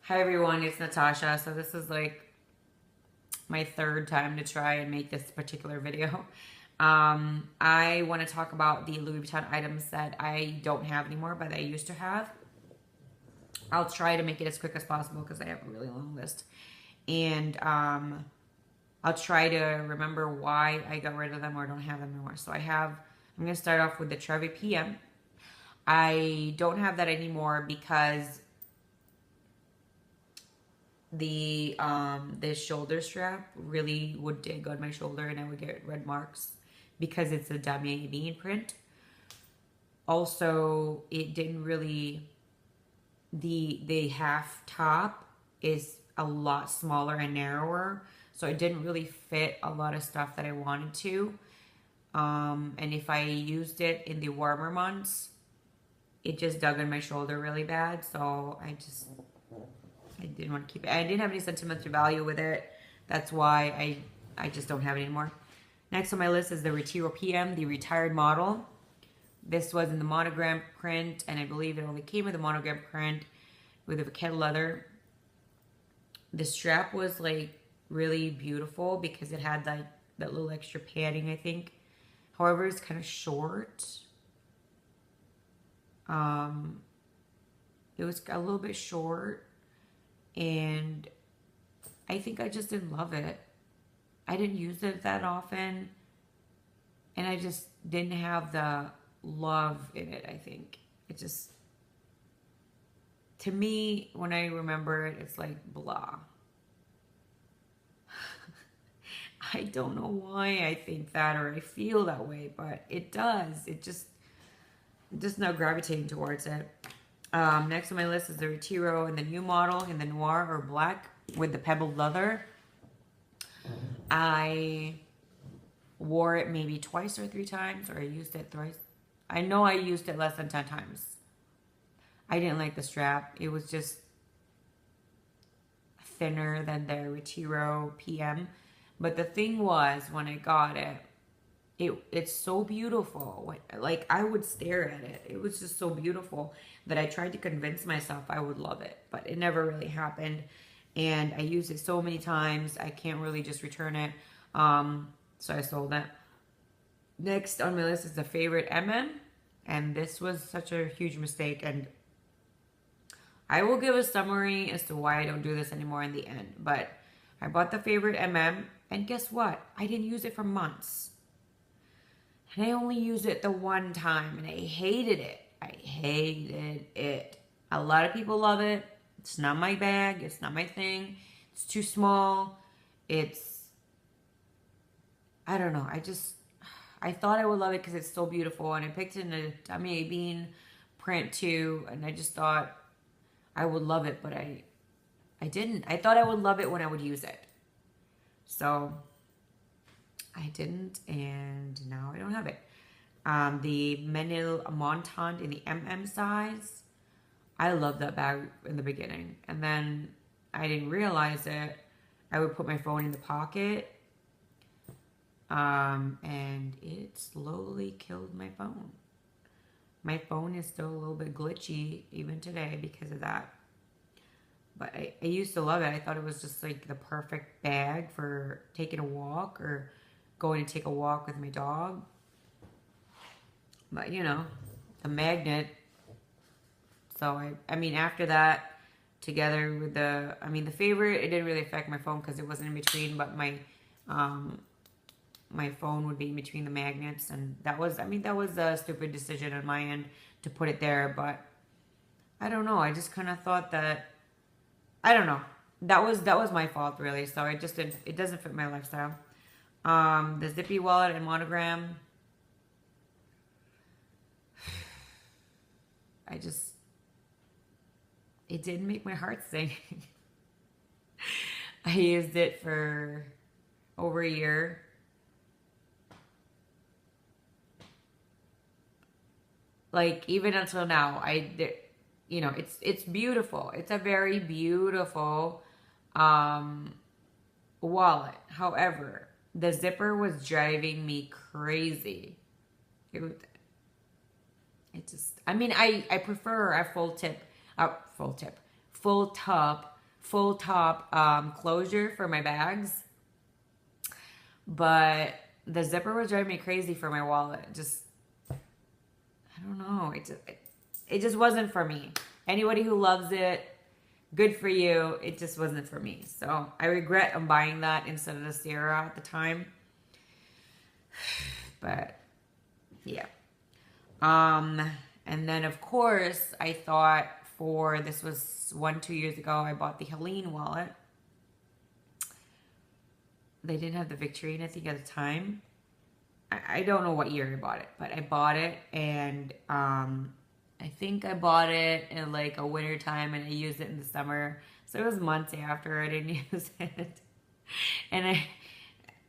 Hi everyone, it's Natasha. So this is like my third time to try and make this particular video. I want to talk about the Louis Vuitton items that I don't have anymore, but I used to have. I'll try to make it as quick as possible because I have a really long list. And I'll try to remember why I got rid of them or don't have them anymore. So I'm going to start off with the Trevi PM. I don't have that anymore because the shoulder strap really would dig on my shoulder and I would get red marks because it's a Damier Ebene print. Also, it didn't really, the half top is a lot smaller and narrower, so it didn't really fit a lot of stuff that I wanted to. And if I used it in the warmer months, it just dug on my shoulder really bad, so I didn't want to keep it. I didn't have any sentimental value with it. That's why I just don't have it anymore. Next on my list is the Retiro PM, the retired model. This was in the Monogram print, and I believe it only came with the Monogram print with the Pochette leather. The strap was like really beautiful because it had like that little extra padding, I think. However, it's kind of short. It was a little bit short. And I think I just didn't love it. I didn't use it that often. And I just didn't have the love in it, I think. It just, to me, when I remember it, it's like blah. I don't know why I think that or I feel that way, but it does. I'm just not gravitating towards it. Next on my list is the Retiro in the new model in the Noir or black with the pebbled leather. I wore it maybe twice or 3 times, or I used it thrice. I know I used it less than 10 times. I didn't like the strap. It was just thinner than the Retiro PM. But the thing was, when I got it, it's so beautiful. Like, I would stare at it. It was just so beautiful that I tried to convince myself I would love it, but it never really happened. And I used it so many times, I can't really just return it. So I sold it. Next on my list is the favorite MM, and this was such a huge mistake. And I will give a summary as to why I don't do this anymore in the end. But I bought the favorite MM, and guess what? I didn't use it for months. And I only used it the one time, and I hated it. I hated it. A lot of people love it. It's not my bag. It's not my thing. It's too small. I don't know. I thought I would love it because it's so beautiful. And I picked it in a Damier Ebene print too. And I just thought I would love it, but I didn't. I thought I would love it when I would use it. So I didn't, and now I don't have it. The Menilmontant in the MM size. I loved that bag in the beginning. And then I didn't realize it. I would put my phone in the pocket. And it slowly killed my phone. My phone is still a little bit glitchy even today because of that. But I used to love it. I thought it was just like the perfect bag for taking a walk or going to take a walk with my dog. But, you know, the magnet. So, I mean, after that, together with the favorite, it didn't really affect my phone because it wasn't in between, but my phone would be in between the magnets. And that was a stupid decision on my end to put it there. But I don't know. I just kind of thought that, I don't know. That was my fault, really. So it doesn't fit my lifestyle. The Zippy Wallet and Monogram. It didn't make my heart sing. I used it for over a year. Like, even until now, you know, it's beautiful. It's a very beautiful wallet. However, the zipper was driving me crazy. I prefer a full top full top closure for my bags, but the zipper was driving me crazy for my wallet. I don't know. It just wasn't for me. Anybody who loves it, good for you. It just wasn't for me. So I regret buying that instead of the Sierra at the time. But yeah. And then of course I thought this was 2 years ago, I bought the Helene wallet. They didn't have the Victorine, I think, at the time. I don't know what year I bought it, but I bought it, and I think I bought it in like a winter time, and I used it in the summer. So it was months after I didn't use it. And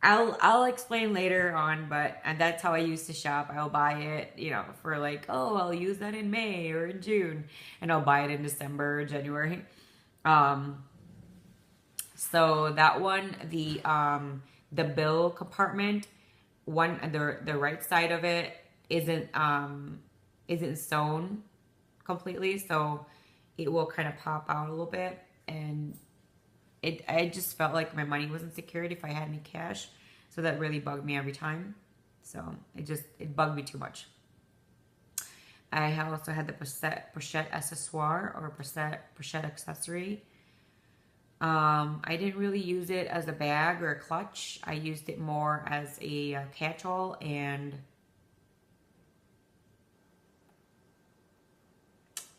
I'll explain later on, but that's how I used to shop. I'll buy it, you know, for like, oh, I'll use that in May or in June, and I'll buy it in December or January. So that one, the bill compartment, the right side of it isn't sewn completely, so it will kind of pop out a little bit, and I just felt like my money wasn't secured if I had any cash, so that really bugged me every time. So it bugged me too much. I also had the Pochette Accessoire or Pochette Accessory. I didn't really use it as a bag or a clutch. I used it more as a catch-all, and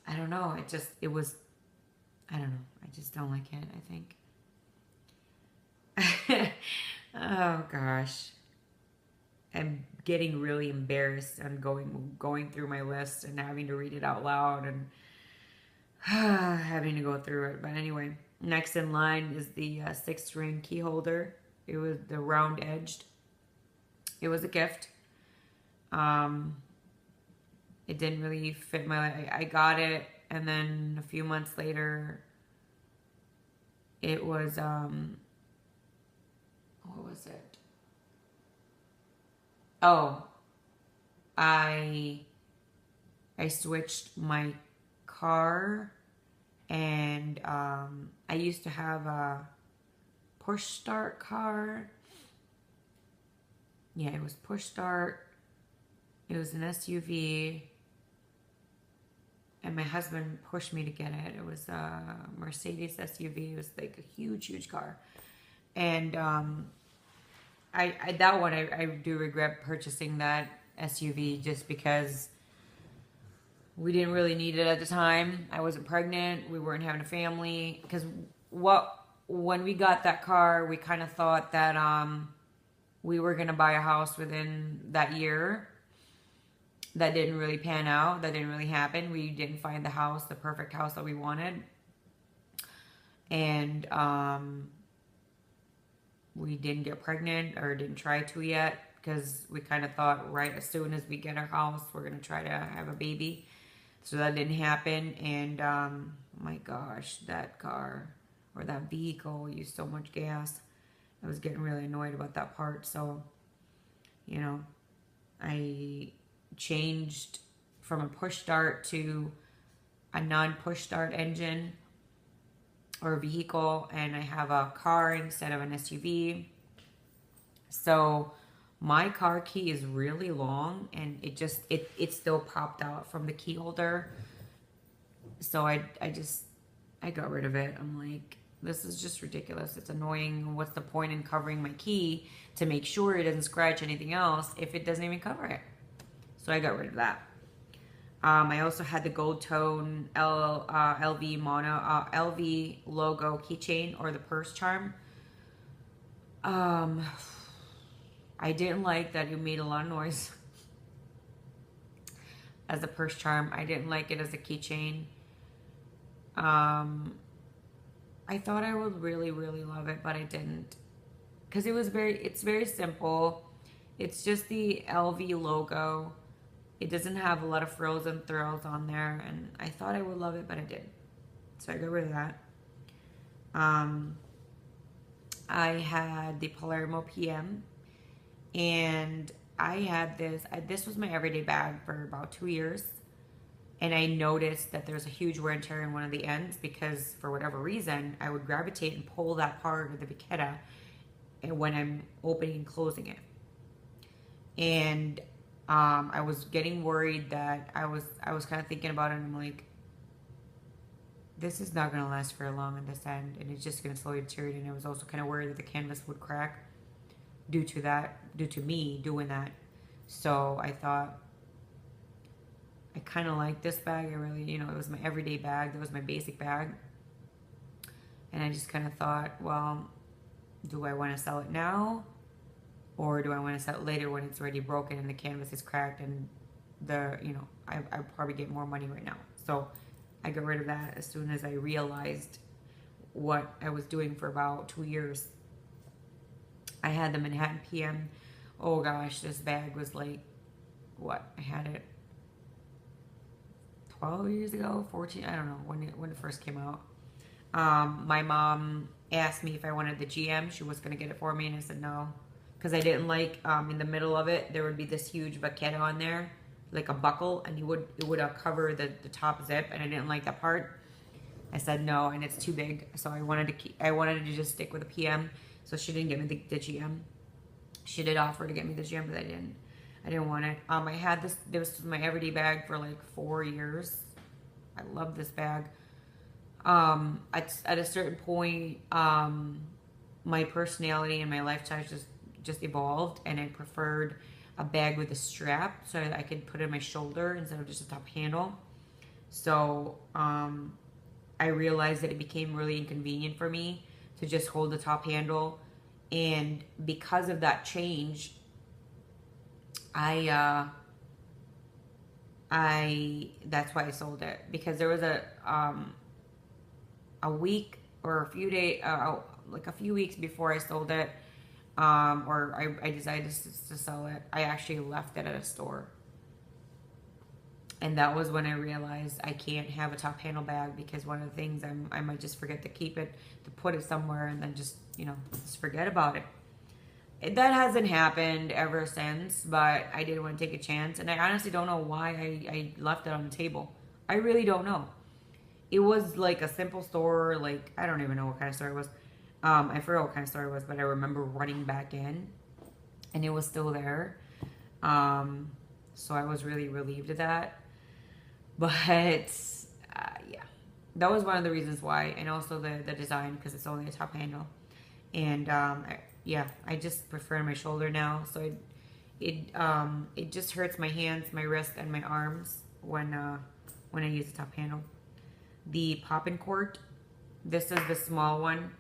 I don't know. I don't know. I just don't like it, I think. Oh gosh. I'm getting really embarrassed and going through my list and having to read it out loud and having to go through it. But anyway, next in line is the 6-ring key holder. It was the round edged. It was a gift. It didn't really fit I got it, and then a few months later it was what was it? Oh, I switched my car, and I used to have a push start car. Yeah, it was push start. It was an SUV, and my husband pushed me to get it. It was a Mercedes SUV. It was like a huge car, and that one I do regret purchasing that SUV just because we didn't really need it at the time. I wasn't pregnant. We weren't having a family. Because when we got that car, we kind of thought that we were going to buy a house within that year. That didn't really pan out. That didn't really happen. We didn't find the perfect house that we wanted. And we didn't get pregnant, or didn't try to yet, because we kind of thought right as soon as we get our house, we're going to try to have a baby. So that didn't happen. And my gosh, that car or that vehicle used so much gas. I was getting really annoyed about that part. So, you know, I changed from a push start to a non-push start engine or vehicle, and I have a car instead of an SUV. So my car key is really long, and it still popped out from the key holder. So I got rid of it. I'm like, this is just ridiculous. It's annoying. What's the point in covering my key to make sure it doesn't scratch anything else if it doesn't even cover it? So I got rid of that. I also had the gold tone LV logo keychain, or the purse charm. I didn't like that it made a lot of noise as a purse charm. I didn't like it as a keychain. I thought I would really love it, but I didn't, because it's very simple. It's just the LV logo. It doesn't have a lot of frills and thrills on there, and I thought I would love it, but I didn't. So I got rid of that. I had the Palermo PM, and I had this was my everyday bag for about 2 years. And I noticed that there's a huge wear and tear in one of the ends because for whatever reason, I would gravitate and pull that part of the Pochette when I'm opening and closing it. And I was getting worried that I was kind of thinking about it, and I'm like, this is not going to last very long on this end, and it's just going to slowly deteriorate. And I was also kind of worried that the canvas would crack due to me doing that. So I thought, I kind of like this bag. I really, you know, it was my everyday bag. That was my basic bag. And I just kind of thought, well, do I want to sell it now? Or do I want to sell it later when it's already broken and the canvas is cracked and I probably get more money right now. So I got rid of that as soon as I realized what I was doing for about 2 years. I had the Manhattan PM. Oh gosh, this bag was like, what? I had it 12 years ago, 14, I don't know, when it first came out. My mom asked me if I wanted the GM. She was going to get it for me, and I said no. Because I didn't like, in the middle of it, there would be this huge Pochette on there, like a buckle, and it would cover the top zip, and I didn't like that part. I said no, and it's too big, so I wanted to just stick with a PM. So she didn't get me the GM. She did offer to get me the GM, but I didn't want it. I had this was my everyday bag for like 4 years. I love this bag. At a certain point, my personality and my lifestyle just evolved, and I preferred a bag with a strap so that I could put it on my shoulder instead of just a top handle. So I realized that it became really inconvenient for me to just hold the top handle, and because of that change, that's why I sold it, because there was a week or a few days, like a few weeks before I sold it, or I decided to sell it, I actually left it at a store. And that was when I realized I can't have a top handle bag, because one of the things I might just forget to keep it, to put it somewhere, and then just forget about it. That hasn't happened ever since, but I did want to take a chance, and I honestly don't know why I left it on the table. I really don't know. It was like a simple store, like I don't even know what kind of store it was. I forgot what kind of store it was, but I remember running back in, and it was still there. So I was really relieved of that. But yeah, that was one of the reasons why, and also the design, because it's only a top handle, and I just prefer my shoulder now. So it just hurts my hands, my wrists, and my arms when I use the top handle. The Popincourt, this is the small one.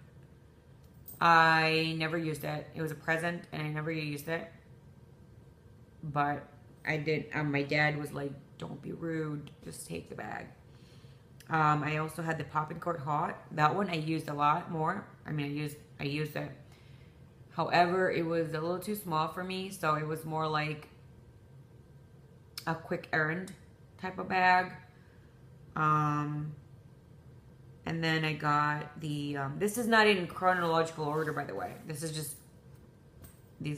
I never used it. It was a present, and I never used it. But I did. My dad was like, "Don't be rude. Just take the bag." I also had the Popincourt Haut. That one I used a lot more. I mean, I used it. However, it was a little too small for me, so it was more like a quick errand type of bag. And then I got the, this is not in chronological order, by the way. These are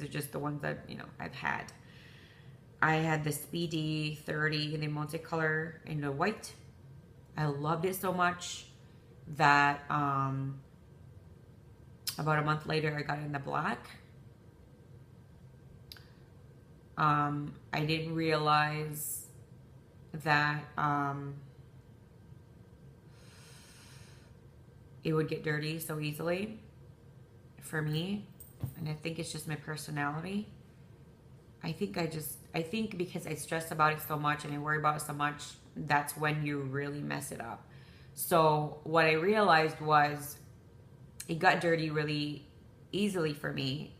just the ones that, I've had. I had the Speedy 30 in the Multicolor in the white. I loved it so much that about a month later, I got it in the black. I didn't realize that it would get dirty so easily for me, and I think it's just my personality. I think because I stress about it so much and I worry about it so much, that's when you really mess it up. So what I realized was it got dirty really easily for me,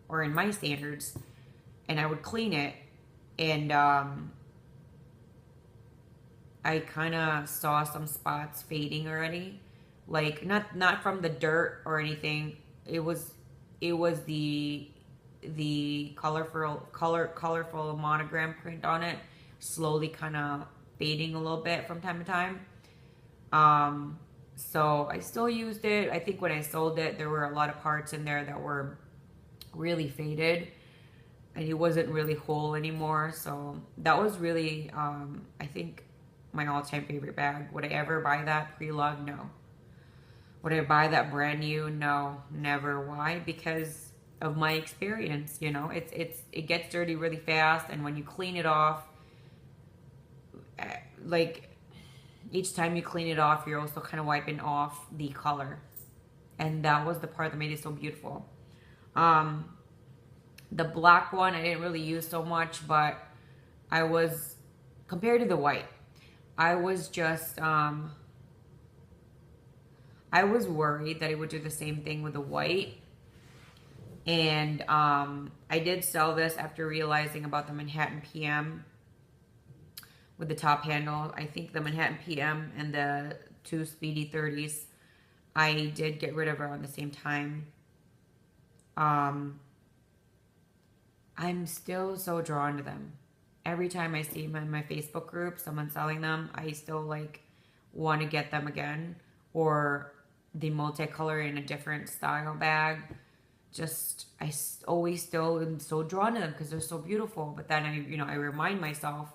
or in my standards, and I would clean it, and I kind of saw some spots fading already. Like not from the dirt or anything. It was the colorful monogram print on it slowly kind of fading a little bit from time to time. So I still used it. I think when I sold it, there were a lot of parts in there that were really faded, and it wasn't really whole anymore. So that was really, I think my all-time favorite bag. Would I ever buy that pre-lug? No. Would I buy that brand new? No, never. Why? Because of my experience. You know, it gets dirty really fast, and when you clean it off, like each time you clean it off, you're also kind of wiping off the color, and that was the part that made it so beautiful. The black one I didn't really use so much, but I was, compared to the white, I was just I was worried that it would do the same thing with the white. And I did sell this after realizing about the Manhattan PM with the top handle. I think the Manhattan PM and the 2 Speedy 30s, I did get rid of her around the same time. I'm still so drawn to them. Every time I see them in my Facebook group, someone selling them, I still like want to get them again. Or the multicolor in a different style bag. Just, I always still am so drawn to them because they're so beautiful. But then I remind myself,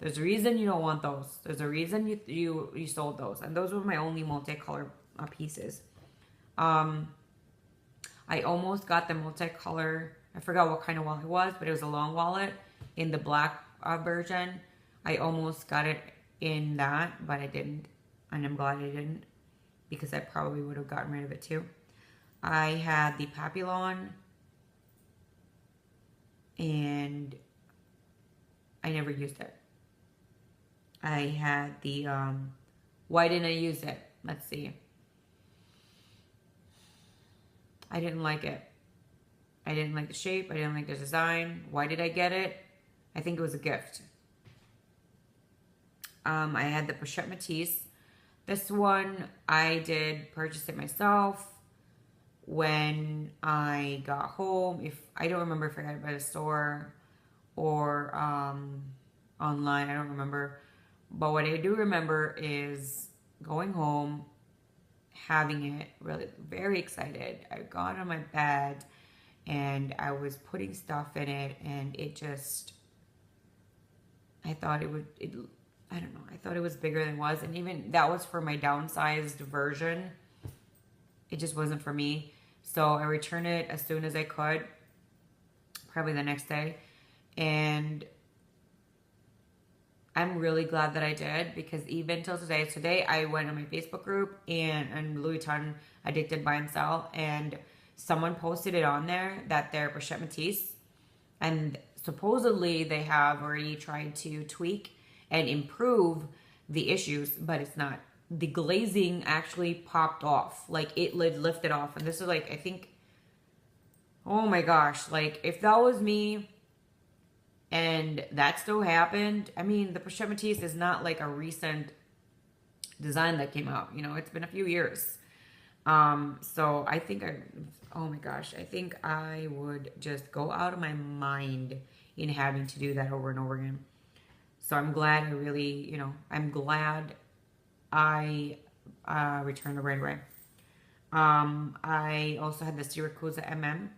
there's a reason you don't want those. There's a reason you sold those. And those were my only multicolor pieces. I almost got the multicolor, I forgot what kind of wallet it was, but it was a long wallet in the black version. I almost got it in that, but I didn't. And I'm glad I didn't, because I probably would have gotten rid of it too. I had the Papillon, and I never used it. I had the, why didn't I use it? Let's see. I didn't like it. I didn't like the shape. I didn't like the design. Why did I get it? I think it was a gift. I had the Pochette Metis. This one, I did purchase it myself when I got home. I don't remember if I got it by the store or online. I don't remember. But what I do remember is going home, having it, really very excited. I got on my bed and I was putting stuff in it, and it just, I thought I don't know, I thought it was bigger than it was. And even that was for my downsized version. It just wasn't for me. So I returned it as soon as I could, probably the next day. And I'm really glad that I did, because even till today I went on my Facebook group and Louis Vuitton Addicted Buy and Sell, and someone posted it on there that they're Pochette Metis, and supposedly they have already tried to tweak and improve the issues, but it's not. The glazing actually popped off, like it lifted off, and this is like, I think, oh my gosh, like if that was me and that still happened, I mean, the Pochette Metis is not like a recent design that came out, you know, it's been a few years. So I think oh my gosh, I think I would just go out of my mind in having to do that over and over again. So I'm glad I'm glad I returned it right away. I also had the Siracusa MM.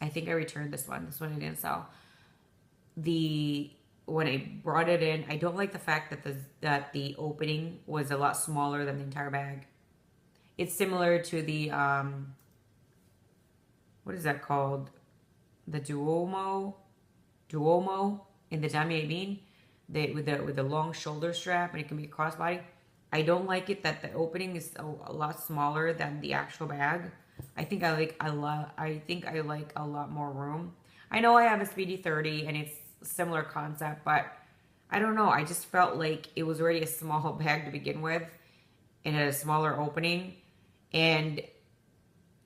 I think I returned this one. This one I didn't sell. When I brought it in, I don't like the fact that the opening was a lot smaller than the entire bag. It's similar to the what is that called? The Duomo in the Damier Ebene, with the long shoulder strap, and it can be a crossbody. I don't like it that the opening is a lot smaller than the actual bag. I think I like a lot more room. I know I have a Speedy 30 and it's a similar concept, but I don't know. I just felt like it was already a small bag to begin with and had a smaller opening, and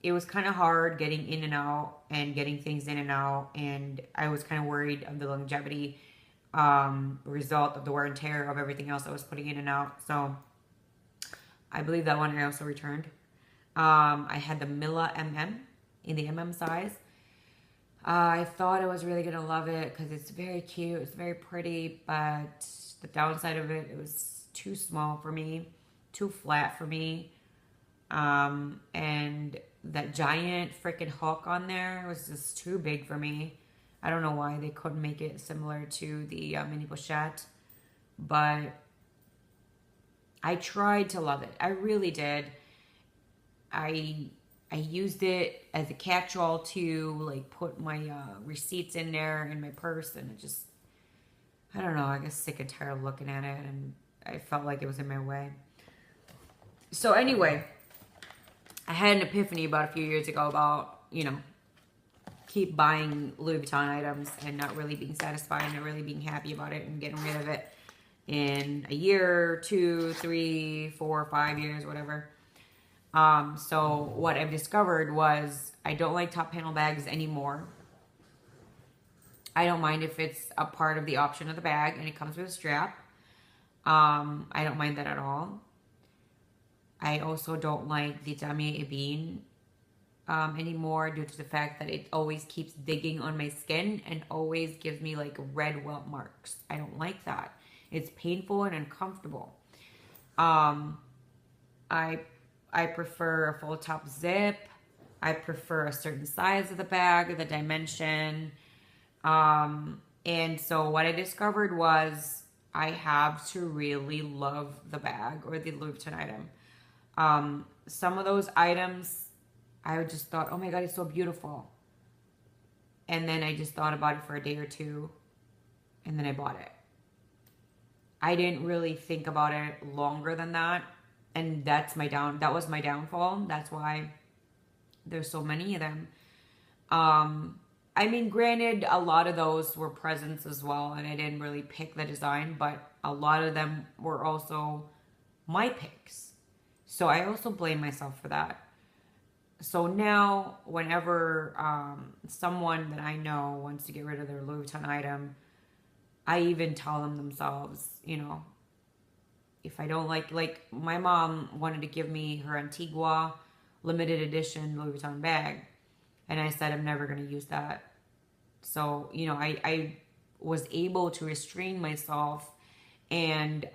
it was kind of hard getting in and out and getting things in and out, and I was kind of worried of the longevity result of the wear and tear of everything else I was putting in and out. So I believe that one I also returned. I had the Milla MM in the MM size. I thought I was really going to love it because it's very cute. It's very pretty, but the downside of it, it was too small for me, too flat for me. And that giant freaking hook on there was just too big for me. I don't know why they couldn't make it similar to the mini pochette but I tried to love it. I really did. I used it as a catch-all to like put my receipts in there in my purse, and it just, I don't know, I guess sick and tired of looking at it, and I felt like it was in my way. So anyway, I had an epiphany about a few years ago about, you know, keep buying Louis Vuitton items and not really being satisfied and not really being happy about it and getting rid of it in a year, 2, 3, 4, 5 years, whatever. So what I've discovered was I don't like top panel bags anymore. I don't mind if it's a part of the option of the bag and it comes with a strap. I don't mind that at all. I also don't like the Damier Ebene anymore due to the fact that it always keeps digging on my skin and always gives me like red welt marks. I don't like that. It's painful and uncomfortable. I prefer a full top zip. I prefer a certain size of the bag, the dimension. And so what I discovered was I have to really love the bag or the Louis Vuitton item. Some of those items, I just thought, oh my God, it's so beautiful. And then I just thought about it for a day or two, and then I bought it. I didn't really think about it longer than that. And that was my downfall. That's why there's so many of them. I mean, granted, a lot of those were presents as well, and I didn't really pick the design, but a lot of them were also my picks. So I also blame myself for that. So now, whenever someone that I know wants to get rid of their Louis Vuitton item, I even tell them themselves, you know, if I don't like my mom wanted to give me her Antigua limited edition Louis Vuitton bag. And I said, I'm never going to use that. So, you know, I was able to restrain myself and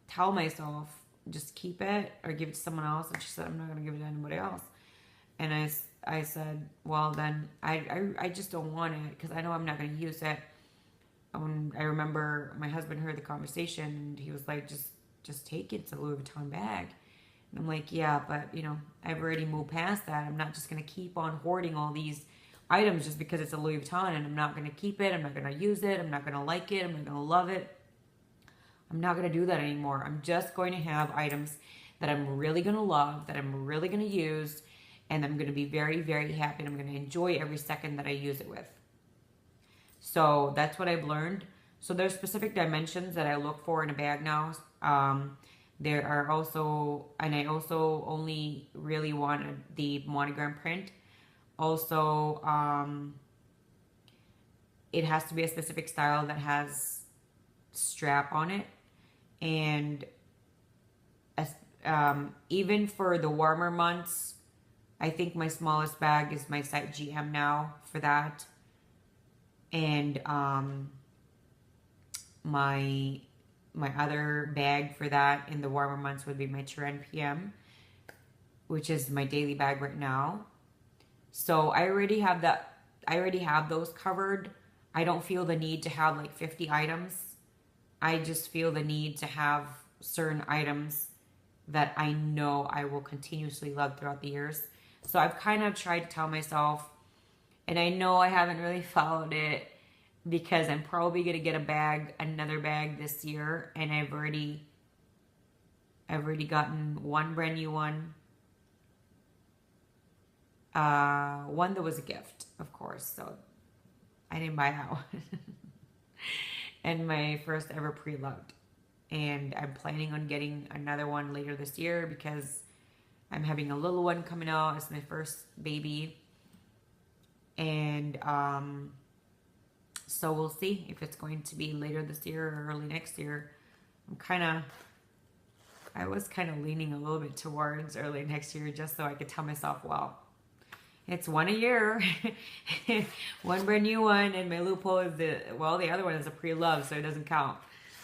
tell myself, just keep it or give it to someone else. And she said, I'm not going to give it to anybody else. And I said, well, then I just don't want it because I know I'm not going to use it. I remember my husband heard the conversation and he was like, just take it. It's a Louis Vuitton bag. And I'm like, yeah, but you know, I've already moved past that. I'm not just going to keep on hoarding all these items just because it's a Louis Vuitton, and I'm not going to keep it. I'm not going to use it. I'm not going to like it. I'm not going to love it. I'm not going to do that anymore. I'm just going to have items that I'm really going to love, that I'm really going to use, and I'm going to be very, very happy. And I'm going to enjoy every second that I use it with. So that's what I've learned. So there's specific dimensions that I look for in a bag now. There are also, and I also only really wanted the monogram print. Also, it has to be a specific style that has strap on it. And even for the warmer months, I think my smallest bag is my size GM now for that. And my other bag for that in the warmer months would be my Trevi PM, which is my daily bag right now. So I already have that. I already have those covered. I don't feel the need to have like 50 items. I just feel the need to have certain items that I know I will continuously love throughout the years. So I've kind of tried to tell myself, and I know I haven't really followed it because I'm probably going to get another bag this year. And I've already gotten one brand new one. One that was a gift, of course. So I didn't buy that one. And my first ever pre-loved. And I'm planning on getting another one later this year because I'm having a little one coming out. It's my first baby. And so we'll see if it's going to be later this year or early next year. I was kind of leaning a little bit towards early next year just so I could tell myself, well, it's one a year. One brand new one, and my loophole is the other one is a pre-love, so it doesn't count.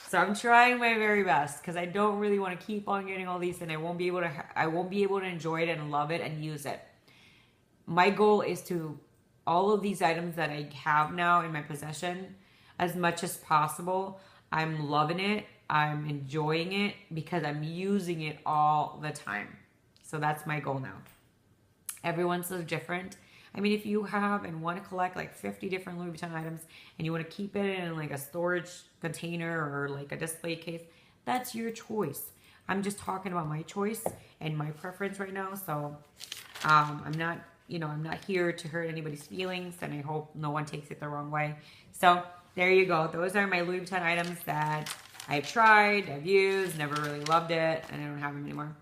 So I'm trying my very best because I don't really want to keep on getting all these, and I won't be able to enjoy it and love it and use it. My goal is to all of these items that I have now in my possession, as much as possible, I'm loving it. I'm enjoying it because I'm using it all the time. So that's my goal now. Everyone's so different. I mean, if you have and want to collect like 50 different Louis Vuitton items and you want to keep it in like a storage container or like a display case, that's your choice. I'm just talking about my choice and my preference right now. So I'm not, I'm not here to hurt anybody's feelings, and I hope no one takes it the wrong way. So there you go. Those are my Louis Vuitton items that I've tried, I've used, never really loved it, and I don't have them anymore.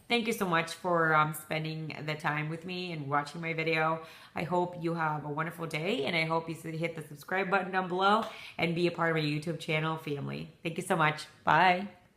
Thank you so much for spending the time with me and watching my video. I hope you have a wonderful day, and I hope you hit the subscribe button down below and be a part of my YouTube channel family. Thank you so much. Bye.